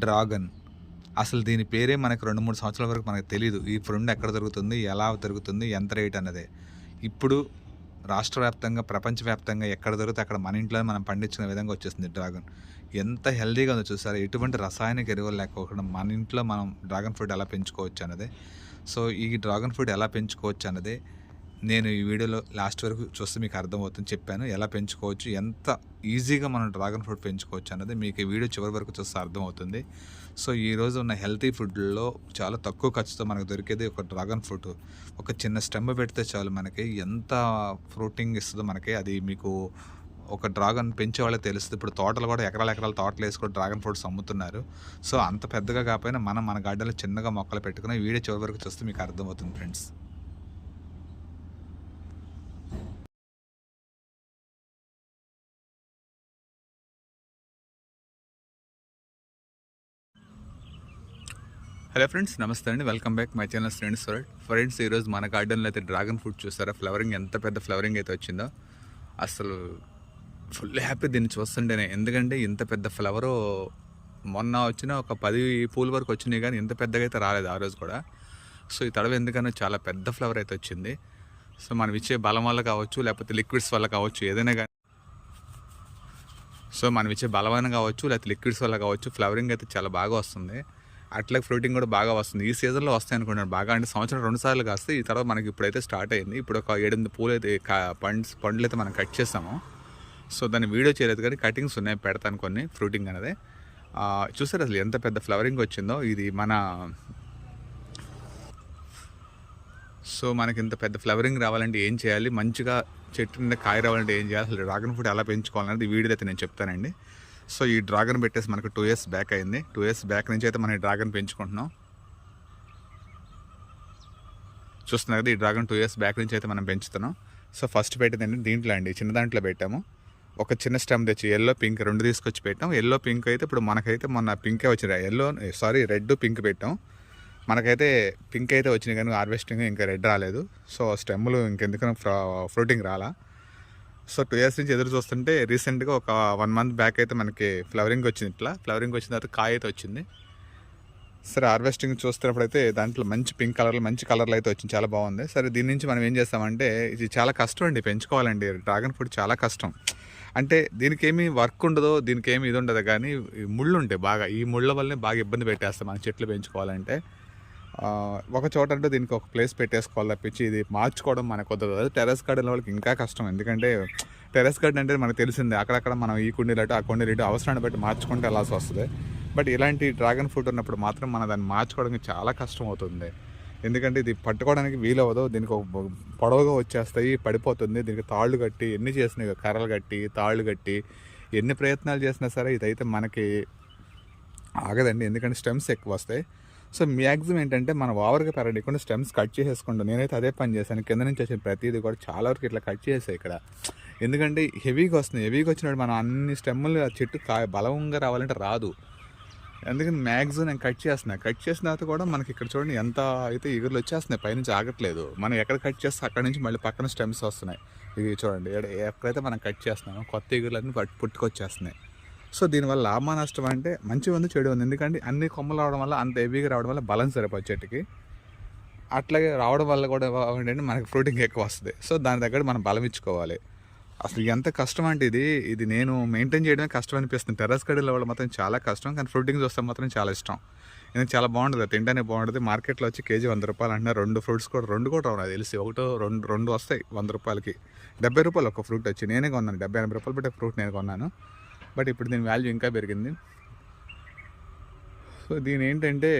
Dragon. అసలు దీని పేరే మనకు 2, 3 సంవత్సరాల వరకు మనకు తెలీదు. ఈ ఫ్రూట్ ఎక్కడ దొరుకుతుంది, ఎలా దొరుకుతుంది, ఎంత రేట్ అన్నదే. ఇప్పుడు రాష్ట్ర వ్యాప్తంగా, ప్రపంచవ్యాప్తంగా ఎక్కడ దొరికితే అక్కడ మన ఇంట్లోనే మనం పండించుకునే విధంగా వచ్చేస్తుంది డ్రాగన్. ఎంత హెల్తీగా ఉందో చూసారా? ఎటువంటి రసాయనిక ఎరువులు లేకోకుండా మన ఇంట్లో మనం డ్రాగన్ ఫ్రూట్ ఎలా పెంచుకోవచ్చు అన్నదే. సో ఈ డ్రాగన్ ఫ్రూట్ ఎలా పెంచుకోవచ్చు అన్నదే నేను ఈ వీడియోలో లాస్ట్ వరకు చూస్తే మీకు అర్థమవుతుంది. చెప్పాను ఎలా పెంచుకోవచ్చు, ఎంత ఈజీగా మనం డ్రాగన్ ఫ్రూట్ పెంచుకోవచ్చు అన్నది మీకు ఈ వీడియో చివరి వరకు చూస్తే అర్థమవుతుంది. సో ఈరోజు ఉన్న హెల్తీ ఫుడ్లో చాలా తక్కువ ఖర్చుతో మనకు దొరికేది ఒక డ్రాగన్ ఫ్రూట్. ఒక చిన్న స్టెమ్ పెడితే చాలు మనకి ఎంత ఫ్రూటింగ్ ఇస్తుందో మనకి. అది మీకు ఒక డ్రాగన్ పెంచే వాళ్ళకి తెలుస్తుంది. ఇప్పుడు తోటలు కూడా ఎకరాల తోటలు వేసి కూడా డ్రాగన్ ఫ్రూట్స్ అమ్ముతున్నారు. సో అంత పెద్దగా కాకపోయినా మనం మన గార్డెన్లో చిన్నగా మొక్కలు పెట్టుకుని వీడియో చివరి వరకు చూస్తే మీకు అర్థమవుతుంది ఫ్రెండ్స్. హలో ఫ్రెండ్స్, నమస్తే అండి. Welcome back my channel friends. ఈరోజు మన గార్డెన్లో అయితే డ్రాగన్ ఫ్రూట్ చూస్తారా? ఫ్లవరింగ్ ఎంత పెద్ద ఫ్లవరింగ్ అయితే వచ్చిందో అసలు ఫుల్ హ్యాపీ దీన్ని చూస్తుంటేనే. ఎందుకంటే ఇంత పెద్ద ఫ్లవరు మొన్న వచ్చిన ఒక 10 పూల వరకు వచ్చినాయి, కానీ ఇంత పెద్దగా అయితే రాలేదు ఆ రోజు కూడా. సో ఈ తడవ ఎందుకన్నా చాలా పెద్ద ఫ్లవర్ అయితే వచ్చింది. సో మనం ఇచ్చే బలం వల్ల కావచ్చు, లేకపోతే లిక్విడ్స్ వల్ల కావచ్చు, ఏదైనా కానీ మనం ఇచ్చే బలమైన కావచ్చు, లేకపోతే లిక్విడ్స్ వల్ల కావచ్చు, ఫ్లవరింగ్ అయితే చాలా బాగా వస్తుంది. అట్లా ఫ్రూటింగ్ కూడా బాగా వస్తుంది. ఈ సీజన్లో వస్తాయి అనుకుంటున్నాను బాగా. అంటే సంవత్సరం 2 సార్లు కాస్తే ఈ తర్వాత మనకి ఇప్పుడైతే స్టార్ట్ అయింది. ఇప్పుడు ఒక 7-8 పూలు అయితే పండ్లు అయితే మనం కట్ చేస్తాము. సో దాన్ని వీడియో చేయలేదు, కానీ కటింగ్స్ ఉన్నాయి, పెడతాను కొన్ని ఫ్రూటింగ్ అనేది. చూసారు అసలు ఎంత పెద్ద ఫ్లవరింగ్ వచ్చిందో ఇది మన. సో మనకి ఇంత పెద్ద ఫ్లవరింగ్ రావాలంటే ఏం చేయాలి, మంచిగా చెట్టు మీద కాయ రావాలంటే ఏం చేయాలి, అసలు డ్రాగన్ ఫ్రూట్ ఎలా పెంచుకోవాలనేది వీడియో అయితే నేను చెప్తానండి. సో ఈ డ్రాగన్ పెట్టేసి మనకు 2 years బ్యాక్ అయింది. 2 years బ్యాక్ నుంచి అయితే మనం ఈ డ్రాగన్ పెంచుకుంటున్నాం. చూస్తున్నారు కదా, ఈ డ్రాగన్ 2 years బ్యాక్ నుంచి అయితే మనం పెంచుతున్నాం. సో ఫస్ట్ పెట్టిందండి దీంట్లో అండి, చిన్న దాంట్లో పెట్టాము. ఒక చిన్న స్టెమ్ తెచ్చి ఎల్లో పింక్ 2 తీసుకొచ్చి పెట్టాం. ఎల్లో పింక్ అయితే ఇప్పుడు మనకైతే మొన్న పింకే వచ్చినాయి. రెడ్ పింక్ పెట్టాం. మనకైతే పింక్ అయితే వచ్చినాయి, కానీ హార్వెస్టింగ్ ఇంకా రెడ్ రాలేదు. సో స్టెమ్లు ఇంకెందుకని ఫ్రూటింగ్ రాలా. సో 2 years నుంచి ఎదురు చూస్తుంటే రీసెంట్గా ఒక 1 month బ్యాక్ అయితే మనకి ఫ్లవరింగ్ వచ్చింది. ఇట్లా ఫ్లవరింగ్ వచ్చిన తర్వాత కాయ అయితే వచ్చింది. సరే హార్వెస్టింగ్ చూస్తున్నప్పుడైతే దాంట్లో మంచి పింక్ కలర్లో మంచి కలర్లో అయితే వచ్చింది, చాలా బాగుంది. సరే దీని నుంచి మనం ఏం చేస్తామంటే, ఇది చాలా కష్టం అండి పెంచుకోవాలండి. డ్రాగన్ ఫ్రూట్ చాలా కష్టం. అంటే దీనికి ఏమి వర్క్ ఉండదు, దీనికి ఏమి ఇది ఉండదు, కానీ ముళ్ళు ఉంటాయి బాగా. ఈ ముళ్ళ వల్లనే బాగా ఇబ్బంది పెట్టేస్తాం మన చెట్లు పెంచుకోవాలంటే. ఒక చోట అంటే దీనికి ఒక ప్లేస్ పెట్టేసుకోవాలి తప్పించి ఇది మార్చుకోవడం మనకు కుదరదు. టెర్రస్ గార్డెన్ వాళ్ళకి ఇంకా కష్టం. ఎందుకంటే టెర్రస్ గార్డెన్ అంటే మనకు తెలిసిందే, అక్కడక్కడ మనం ఈ కుండీలు ఆ కుండీలు అవసరాన్ని బట్టి మార్చుకుంటే వెళ్ళాల్సి వస్తుంది. బట్ ఇలాంటి డ్రాగన్ ఫ్రూట్ ఉన్నప్పుడు మాత్రం మనం దాన్ని మార్చుకోవడానికి చాలా కష్టం అవుతుంది. ఎందుకంటే ఇది పట్టుకోవడానికి వీలవ్వదు. దీనికి ఒక పొడవుగా వచ్చేస్తాయి, పడిపోతుంది. దీనికి తాళ్ళు కట్టి ఎన్ని చేసినాయి, కర్రలు కట్టి తాళ్ళు కట్టి ఎన్ని ప్రయత్నాలు చేసినా సరే ఇదైతే మనకి ఆగదండి. ఎందుకంటే స్టెమ్స్ ఎక్కువ వస్తాయి. సో మ్యాక్సిమం ఏంటంటే మనం ఓవర్గా పెరగకుండా స్టెమ్స్ కట్ చేసేసుకుంటాం. నేనైతే అదే పని చేశాను. కింద నుంచి వచ్చిన ప్రతిదీ కూడా చాలా వరకు ఇట్లా కట్ చేసాయి ఇక్కడ. ఎందుకంటే హెవీగా వస్తుంది. హెవీగా వచ్చినప్పుడు మనం అన్ని స్టెమ్ములు ఆ చెట్టు బలంగా రావాలంటే రాదు. అందుకని మ్యాక్సిమం నేను కట్ చేస్తున్నాను. కట్ చేసిన తర్వాత కూడా మనకి ఇక్కడ చూడండి ఎంత అయితే ఇగురులు వచ్చేస్తున్నాయి, పైనుంచి ఆగట్లేదు. మనం ఎక్కడ కట్ చేస్తే అక్కడ నుంచి మళ్ళీ పక్కన స్టెమ్స్ వస్తున్నాయి. ఇవి చూడండి, ఎక్కడైతే మనం కట్ చేస్తున్నామో కొత్త ఇగురులన్నీ పుట్టుకొచ్చేస్తున్నాయి. సో దీనివల్ల లాభ నష్టం అంటే మంచి ఉంది, చెడు ఉంది. ఎందుకంటే అన్ని కొమ్మలు రావడం వల్ల, అంత హెవీగా రావడం వల్ల బలం సరిపోదు చెట్టుకి. అట్లాగే రావడం వల్ల కూడా ఏంటంటే మనకి ఫ్రూటింగ్ ఎక్కువ వస్తుంది. సో దాని దగ్గర మనం బలం ఇచ్చుకోవాలి. అసలు ఎంత కష్టం అంటే ఇది నేను మెయింటైన్ చేయడమే కష్టం అనిపిస్తుంది. టెర్రస్ గార్డెన్లో వాళ్ళు మాత్రం చాలా కష్టం, కానీ ఫ్రూటింగ్ చూస్తే మాత్రం చాలా ఇష్టం. ఎందుకంటే చాలా బాగుంటుంది, తింటానే బాగుంటుంది. మార్కెట్లో వచ్చి కేజీ 100 రూపాయలు అంటున్నారు. 2 ఫ్రూట్స్ కూడా రావు నాకు తెలిసి. రెండు వస్తాయి 100 రూపాయలకి. 70 రూపాయలు ఒక ఫ్రూట్ వచ్చి నేనే కొన్నాను. 70-80 రూపాయలు పెట్టి ఫ్రూట్ నేను కొన్నాను. బట్ ఇప్పుడు దీని వాల్యూ ఇంకా పెరిగింది. సో దీని ఏంటంటే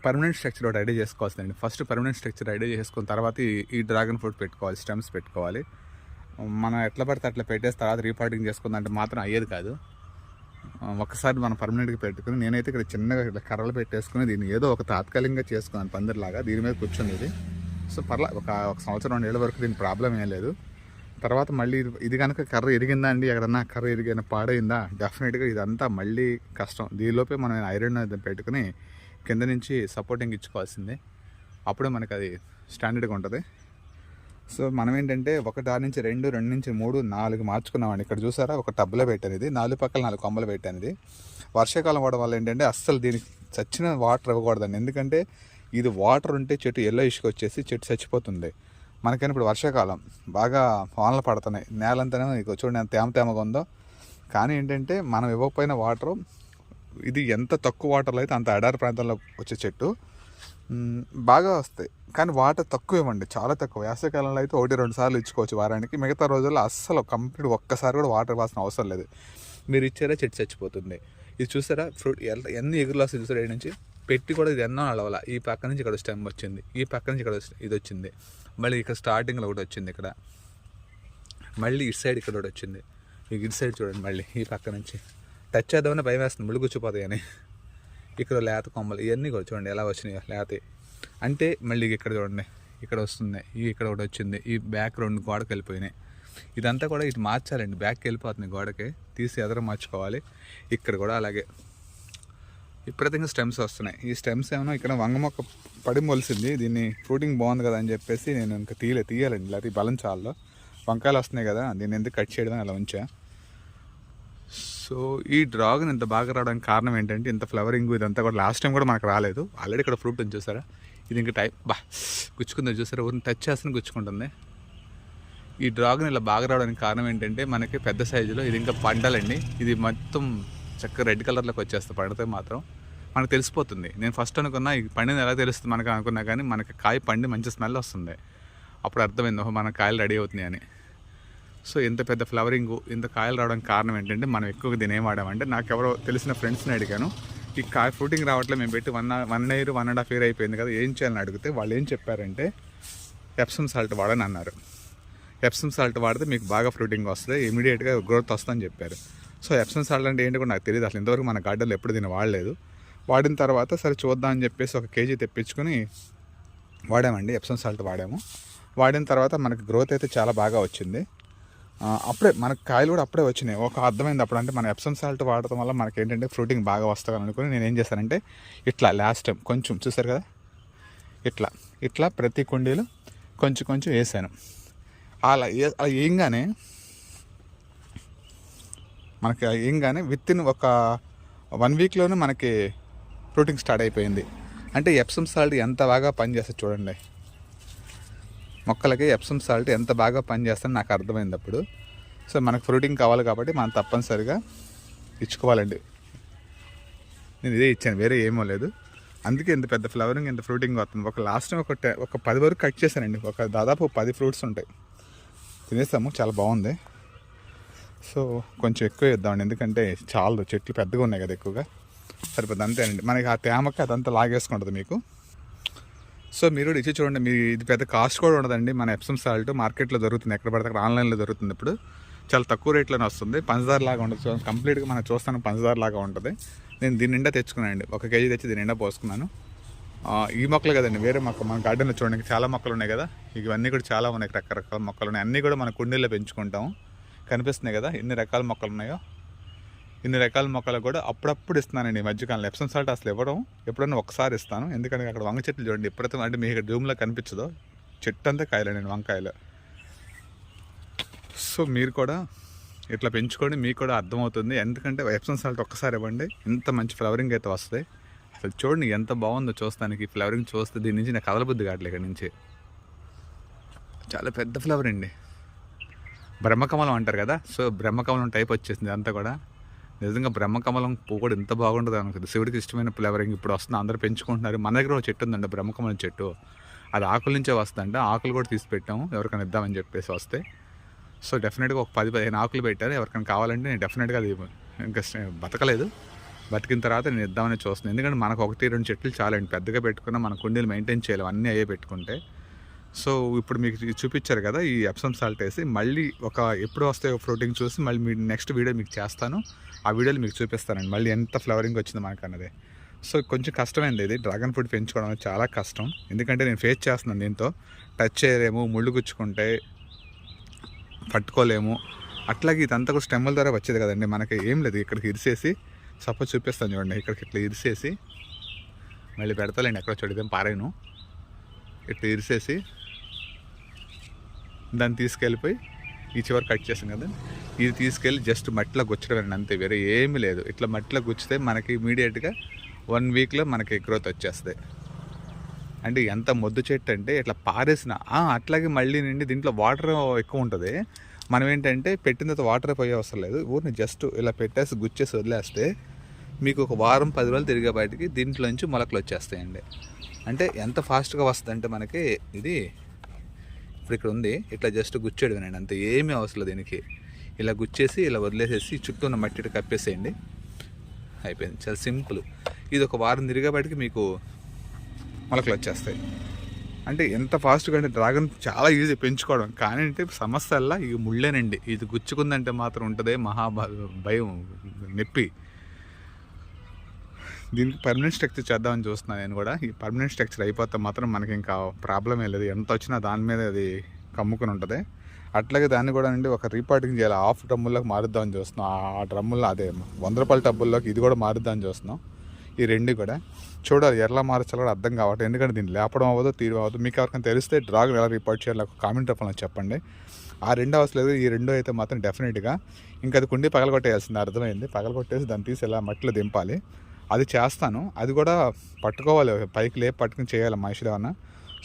పర్మనెంట్ స్ట్రక్చర్ ఒకటి ఐడియా చేసుకోవాల్సిందండి. ఫస్ట్ పర్మనెంట్ స్ట్రక్చర్ ఐడియా చేసుకున్న తర్వాత ఈ డ్రాగన్ ఫ్రూట్ పెట్టుకోవాలి, స్టెమ్స్ పెట్టుకోవాలి. మనం ఎట్లా పడితే అట్లా పెట్టేసి తర్వాత రీపాటింగ్ చేసుకుందంటే మాత్రం అయ్యేది కాదు. ఒకసారి మనం పర్మనెంట్గా పెట్టుకుని, నేనైతే ఇక్కడ చిన్నగా ఇట్లా కర్రలు పెట్టేసుకుని దీన్ని ఏదో ఒక తాత్కాలికంగా చేసుకున్నాను పందిరిలాగా. దీని మీద కూర్చుంది. సో ఒక సంవత్సరం 2 ఏళ్ళ వరకు దీని ప్రాబ్లం ఏం లేదు. తర్వాత మళ్ళీ ఇది కనుక కర్ర ఇరిగిందా అండి, ఎక్కడన్నా కర్ర ఇరిగిన పాడైందా, డెఫినెట్గా ఇదంతా మళ్ళీ కష్టం. దీనిలోపే మనం ఐరన్ పెట్టుకుని కింద నుంచి సపోర్టింగ్ ఇచ్చుకోవాల్సిందే. అప్పుడే మనకు అది స్టాండర్డ్గా ఉంటుంది. సో మనం ఏంటంటే ఒకటి నుంచి 2, 2 నుంచి 3, 4 మార్చుకున్నామండి. ఇక్కడ చూసారా ఒక టబ్లో పెట్టాను ఇది, 4 పక్కల 4 కొమ్మలు పెట్టాను ఇది. వర్షాకాలం పడడం వల్ల ఏంటంటే అస్సలు దీనికి చచ్చిన వాటర్ ఇవ్వకూడదండి, ఎందుకంటే ఇది వాటర్ ఉంటే చెట్టు ఎల్లో ఇసుక వచ్చేసి చెట్టు చచ్చిపోతుంది. మనకైనా ఇప్పుడు వర్షాకాలం బాగా వానలు పడుతున్నాయి, నేలంతానే చూడండి ఎంత తేమగా ఉందో. కానీ ఏంటంటే మనం ఇవ్వకపోయిన వాటరు, ఇది ఎంత తక్కువ వాటర్లో అయితే అంత ఎడారి ప్రాంతంలో వచ్చే చెట్టు బాగా వస్తాయి. కానీ వాటర్ తక్కువ ఇవ్వండి, చాలా తక్కువ. వేసవికాలంలో అయితే 1-2 సార్లు ఇచ్చుకోవచ్చు వారానికి. మిగతా రోజుల్లో అస్సలు కంప్లీట్ ఒక్కసారి కూడా వాటర్ ఇవ్వాల్సిన అవసరం లేదు. మీరు ఇచ్చారా చెట్టు చచ్చిపోతుంది. ఇది చూసారా ఫ్రూట్ ఎన్ని ఎగురులు వస్తాయి చూసారా. ఈ నుంచి పెట్టి కూడా ఇది ఎన్నో అలవాల. ఈ పక్క నుంచి ఇక్కడ స్టెమ్ వచ్చింది, ఈ పక్క నుంచి ఇక్కడ ఇది వచ్చింది, మళ్ళీ ఇక్కడ స్టార్టింగ్లో ఒకటి వచ్చింది, ఇక్కడ మళ్ళీ ఇటు సైడ్ ఇక్కడ ఒకటి వచ్చింది. ఇటు సైడ్ చూడండి, మళ్ళీ ఈ పక్క నుంచి టచ్ చేద్దామని భయం వేస్తుంది, ముళ్ళు కూర్చిపోతాయి అని. ఇక్కడ లేత కొమ్మలు ఇవన్నీ కూడా చూడండి ఎలా వచ్చినాయి లేత. అంటే మళ్ళీ ఇక్కడ చూడండి ఇక్కడ వస్తుంది, ఇక్కడ ఒకటి వచ్చింది, ఈ బ్యాక్ 2 గోడకి వెళ్ళిపోయినాయి. ఇదంతా కూడా ఇటు మార్చాలండి, బ్యాక్కి వెళ్ళిపోతుంది గోడకి, తీసి ఎదర మార్చుకోవాలి. ఇక్కడ కూడా అలాగే విపరీతంగా స్టెమ్స్ వస్తున్నాయి. ఈ స్టెమ్స్ ఏమో ఇక్కడ వంగ మొక్క పడి మొలిసింది, దీన్ని ఫ్రూటింగ్ బాగుంది కదా అని చెప్పేసి నేను ఇంకా తీయాలండి, లేకపోతే బలం చాలా వంకాయలు వస్తున్నాయి కదా, దీన్ని ఎందుకు కట్ చేయడం అలా ఉంచా. సో ఈ డ్రాగన్ ఇంత బాగా రావడానికి కారణం ఏంటంటే ఇంత ఫ్లవరింగ్ ఇదంతా కూడా లాస్ట్ టైం కూడా మనకు రాలేదు. ఆల్రెడీ ఇక్కడ ఫ్రూట్ ఉంది చూసారా, ఇది ఇంకా గుచ్చుకుంది చూసారా, ఊరిని టచ్ చేస్తే గుచ్చుకుంటుంది. ఈ డ్రాగన్ ఇలా బాగా రావడానికి కారణం ఏంటంటే మనకి పెద్ద సైజులో ఇది ఇంకా పండాలండి. ఇది మొత్తం చక్కగా రెడ్ కలర్లోకి వచ్చేస్తుంది, పండితే మాత్రం మనకు తెలిసిపోతుంది. నేను ఫస్ట్ అనుకున్నా ఈ పండిన ఎలా తెలుస్తుంది మనకు అనుకున్నా, కానీ మనకి కాయ పండి మంచి స్మెల్ వస్తుంది. అప్పుడు అర్థమైంది మన కాయలు రెడీ అవుతున్నాయి అని. సో ఇంత పెద్ద ఫ్లవరింగ్ ఇంత కాయలు రావడానికి కారణం ఏంటంటే మనం ఎక్కువగా దీని ఏం వాడామంటే, నాకు ఎవరో తెలిసిన ఫ్రెండ్స్ని అడిగాను, ఈ కాయ ఫ్రూటింగ్ రావట్లే మేము పెట్టి 1 year 1.5 year అయిపోయింది కదా, ఏం చేయాలని అడిగితే వాళ్ళు ఏం చెప్పారంటే ఎప్సమ్ సాల్ట్ వాడని అన్నారు. ఎప్సమ్ సాల్ట్ వాడితే మీకు బాగా ఫ్రూటింగ్ వస్తుంది, ఇమీడియట్గా గ్రోత్ వస్తుందని చెప్పారు. సో ఎప్సమ్ సాల్ట్ అంటే ఏంటి కూడా నాకు తెలియదు అసలు, ఇంతవరకు మన గార్డెన్లో ఎప్పుడు దీన్ని వాడలేదు. వాడిన తర్వాత సరే చూద్దాం అని చెప్పేసి 1 kg తెప్పించుకొని వాడామండి, ఎప్సమ్ సాల్ట్ వాడాము. వాడిన తర్వాత మనకి గ్రోత్ అయితే చాలా బాగా వచ్చింది. అప్పుడే మనకు కాయలు కూడా అప్పుడే వచ్చినాయి. ఒక అర్థమైంది అప్పుడు, అంటే మన ఎప్సమ్ సాల్ట్ వాడటం వల్ల మనకి ఏంటంటే ఫ్రూటింగ్ బాగా వస్తుంది అనుకుని నేను ఏం చేశానంటే ఇట్లా లాస్ట్ టైం కొంచెం చూసారు కదా, ఇట్లా ప్రతి కుండీలు కొంచెం వేసాను. అలా ఏంగానే విత్ ఇన్ ఒక 1 weekలోనే మనకి ఫ్రూటింగ్ స్టార్ట్ అయిపోయింది. అంటే ఎప్సమ్ సాల్ట్ ఎంత బాగా పనిచేస్తుంది చూడండి, మొక్కలకి ఎప్సమ్ సాల్ట్ ఎంత బాగా పనిచేస్తుందని నాకు అర్థమైంది అప్పుడు. సో మనకు ఫ్రూటింగ్ కావాలి కాబట్టి మనం తప్పనిసరిగా ఇచ్చుకోవాలండి. నేను ఇదే ఇచ్చాను, వేరే ఏమో లేదు. అందుకే ఇంత పెద్ద ఫ్లవరింగ్ ఇంత ఫ్రూటింగ్ వస్తుంది. లాస్ట్ టైం ఒక 10 వరకు కట్ చేశానండి, దాదాపు 10 ఫ్రూట్స్ ఉంటాయి, తినేసాము, చాలా బాగుంది. సో కొంచెం ఎక్కువ ఇద్దామండి, ఎందుకంటే చాలా చెట్లు పెద్దగా ఉన్నాయి కదా, ఎక్కువగా సరిపోతుంది. అంతేనండి, మనకి ఆ తేమకి అదంతా లాగేసుకుంటుంది మీకు. సో మీరు ఇచ్చి చూడండి, మీరు ఇది పెద్ద కాస్ట్ కూడా ఉండదండి. మన ఎప్సమ్ సాల్ట్ మార్కెట్లో దొరుకుతుంది, ఎక్కడ పడితే అక్కడ ఆన్లైన్లో దొరుకుతుంది. ఇప్పుడు చాలా తక్కువ రేట్లోనే వస్తుంది, పంచదార లాగా ఉండదు, కంప్లీట్గా మనం చూస్తాను పంచదార లాగా ఉంటుంది. నేను దీని నిండా తెచ్చుకున్నానండి, 1 kg తెచ్చి దీని నిండా పోసుకున్నాను. ఈ మొక్కలు కదండి, వేరే మొక్క మన గార్డెన్లో చూడండి చాలా మొక్కలు ఉన్నాయి కదా, ఇవన్నీ కూడా చాలా ఉన్నాయి, రకరకాల మొక్కలు ఉన్నాయి. అన్నీ కూడా మన కుండీల్లో పెంచుకుంటాము. కనిపిస్తున్నాయి కదా ఎన్ని రకాల మొక్కలు ఉన్నాయో. ఇన్ని రకాల మొక్కలు కూడా అప్పుడప్పుడు ఇస్తున్నానండి ఈ మధ్యకాలంలో. ఎప్సమ్ సాల్ట్ అసలు ఇవ్వడం ఎప్పుడన్నా ఒకసారి ఇస్తాను, ఎందుకంటే అక్కడ వంగ చెట్లు చూడండి ఎప్పుడైతే, అంటే మీకు ఇక్కడ జూమ్లో కనిపించదో చెట్టు అంతా కాయలేండి వంకాయలు. సో మీరు కూడా ఇట్లా పెంచుకోండి, మీకు కూడా అర్థమవుతుంది. ఎందుకంటే ఎప్సమ్ సాల్ట్ ఒక్కసారి ఇవ్వండి, ఇంత మంచి ఫ్లవరింగ్ అయితే వస్తుంది. అసలు చూడండి ఎంత బాగుందో చూస్తానికి, ఫ్లవరింగ్ చూస్తే దీని నుంచి నాకు కదలబుద్ధి కావట్లేదు. ఇక్కడ నుంచి చాలా పెద్ద ఫ్లవర్ అండి, బ్రహ్మకమలం అంటారు కదా, సో బ్రహ్మకమలం టైప్ వచ్చేసింది అంతా కూడా. నిజంగా బ్రహ్మకమలం పువ్వు కూడా ఎంత బాగుంటుంది అనుకుంది, శివుడికి ఇష్టమైన ఫ్లవరింగ్ ఇప్పుడు వస్తుంది, అందరూ పెంచుకుంటున్నారు. మన దగ్గర ఒక చెట్టు ఉందండి బ్రహ్మకమలం చెట్టు, అది ఆకుల నుంచే వస్తుందంట. ఆకులు కూడా తీసి పెట్టాము ఎవరికైనా ఇద్దామని చెప్పేసి వస్తే. సో డెఫినెట్గా ఒక 10-15 ఆకులు పెట్టారు, ఎవరికైనా కావాలంటే నేను డెఫినెట్గా అది ఇంకా బతకలేదు, బతికిన తర్వాత నేను ఇద్దామని చూస్తున్నాను. ఎందుకంటే మనకు 1-2 చెట్లు చాలండి, పెద్దగా పెట్టుకున్నా మన కుండీలు మెయింటైన్ చేయాలి అన్నీ అయ్యే పెట్టుకుంటే. సో ఇప్పుడు మీకు చూపించారు కదా ఈ ఎప్సమ్ సాల్ట్ వేసి, మళ్ళీ ఎప్పుడు వస్తాయో ఫ్రూటింగ్ చూసి మళ్ళీ మీ నెక్స్ట్ వీడియో మీకు చేస్తాను, ఆ వీడియోలు మీకు చూపిస్తానండి మళ్ళీ ఎంత ఫ్లవరింగ్ వచ్చింది మనకు అన్నది. సో కొంచెం కష్టమైంది ఇది డ్రాగన్ ఫ్రూట్ పెంచుకోవడం అనేది, చాలా కష్టం. ఎందుకంటే నేను ఫేస్ చేస్తున్నాను, దీంతో టచ్ చేయలేము, ముళ్ళు గుచ్చుకుంటే పట్టుకోలేము. అట్లాగే ఇదంతా కూడా స్టెమ్ముల ద్వారా వచ్చేది కదండి, మనకి ఏం లేదు. ఇక్కడికి ఇరిసేసి సపోజ్ చూపిస్తాను చూడండి, ఇక్కడికి ఇట్లా ఇరిసేసి మళ్ళీ పెడతాలేండి, ఎక్కడో చూడదేం పారేను, ఇట్లా ఇరిసేసి దాన్ని తీసుకెళ్ళిపోయి ఈ చివరి కట్ చేసాం కదా, ఇది తీసుకెళ్ళి జస్ట్ మట్టిలో గుచ్చడం అంతే, వేరే ఏమీ లేదు. ఇట్లా మట్టిలో గుచ్చితే మనకి ఇమీడియట్గా 1 వీక్లో మనకి గ్రోత్ వచ్చేస్తుంది. అంటే ఎంత మొద్దు చెట్టు అంటే ఇట్లా పారేసిన అట్లాగే మళ్ళీ నిండి దీంట్లో వాటర్ ఎక్కువ ఉంటుంది. మనం ఏంటంటే పెట్టిన తర్వాత వాటర్ పోయే అవసరం లేదు, ఊరిని జస్ట్ ఇలా పెట్టేసి గుచ్చేసి వదిలేస్తే మీకు ఒక వారం 10 రోజులు తిరిగే బయటికి దీంట్లోంచి మొలకలు వచ్చేస్తాయండి. అంటే ఎంత ఫాస్ట్గా వస్తుందంటే మనకి ఇది ఇప్పుడు ఇక్కడ ఉంది, ఇట్లా జస్ట్ గుచ్చేయడమేనండి, అంతే, ఏమీ అవసరం లేదు దీనికి. ఇలా గుచ్చేసి ఇలా వదిలేసేసి చుట్టూ ఉన్న మట్టి కప్పేసేయండి, అయిపోయింది. చాలా సింపుల్. ఇది ఒక వారం తిరిగే బయటికి మీకు మొలకలు వచ్చేస్తాయి. అంటే ఎంత ఫాస్ట్గా అంటే డ్రాగన్ చాలా ఈజీ పెంచుకోవడం, కానీ అంటే సమస్యల్లా ఇక ముళ్ళేనండి. ఇది గుచ్చుకుందంటే మాత్రం ఉంటుంది భయం, నొప్పి. దీనికి పర్మనెంట్ స్ట్రక్చర్ చేద్దామని చూస్తున్నాను నేను కూడా. ఈ పర్మనెంట్ స్ట్రక్చర్ అయిపోతే మాత్రం మనకి ఇంకా ప్రాబ్లమే లేదు, ఎంత వచ్చినా దాని మీద అది కమ్ముకుని ఉంటుంది. అట్లాగే దాన్ని కూడా అండి ఒక రీపాటింగ్ చేయాలి, హాఫ్ డ్రమ్ముల్లోకి మారుద్దామని చూస్తున్నాం. ఆ డ్రమ్ముల్లో అదే 100 రూపాయల టబ్బుల్లోకి ఇది కూడా మారుద్దామని చూస్తున్నాం. ఈ రెండు కూడా చూడాలి, ఎలా మార్చాలో కూడా అర్థం కావట్లేదు, ఎందుకంటే దీన్ని లేపడం అవ్వదు, తీయడం అవ్వదు. మీకు ఎవరికైనా తెలిస్తే డ్రాగన్ ఎలా రిపోర్ట్ చేయాలి ఒక కామెంట్ రూపంలో చెప్పండి. ఆ రెండు అవసరం లేదు, ఈ రెండు అయితే మాత్రం డెఫినెట్గా ఇంకా అది కుండి పగలగొట్టేయాల్సింది, అర్థమైంది. పగలగొట్టేసి దాన్ని తీసి ఎలా మట్టిలో దింపాలి, అది చేస్తాను. అది కూడా పట్టుకోవాలి, పైకి లేపి పట్టుకుని చేయాలి మనుషులు ఏమన్నా.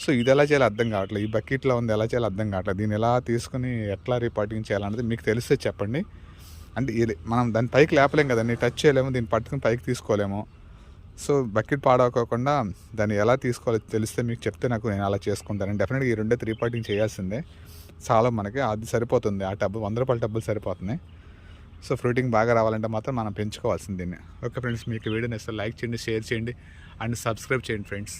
సో ఇది ఎలా చేయాలో అర్థం కావట్లేదు, ఈ బకెట్లో ఉంది ఎలా చేయాలో అర్థం కావట్లేదు. దీన్ని ఎలా తీసుకుని ఎట్లా రిపోర్టింగ్ చేయాలన్నది మీకు తెలిస్తే చెప్పండి. అంటే ఇది మనం దాన్ని పైకి లేపలేం కదండి, టచ్ చేయలేము, దీన్ని పట్టుకుని పైకి తీసుకోలేము. సో బకెట్ పాడవకోకుండా దాన్ని ఎలా తీసుకోవాలో తెలిస్తే మీకు చెప్తే నాకు నేను అలా చేసుకుంటాను. డెఫినెట్గా ఈ రెండే రిపోర్టింగ్ చేయాల్సిందే, చాలా మనకి అది సరిపోతుంది. ఆ టబ్బు 100 రూపాయల టబ్బులు సరిపోతున్నాయి. సో ఫ్రూటింగ్ బాగా రావాలంటే మాత్రం మనం పెంచుకోవాల్సింది దీన్ని. ఓకే ఫ్రెండ్స్, మీకు వీడియో నచ్చితే లైక్ చేయండి, షేర్ చేయండి అండ్ సబ్స్క్రైబ్ చేయండి ఫ్రెండ్స్.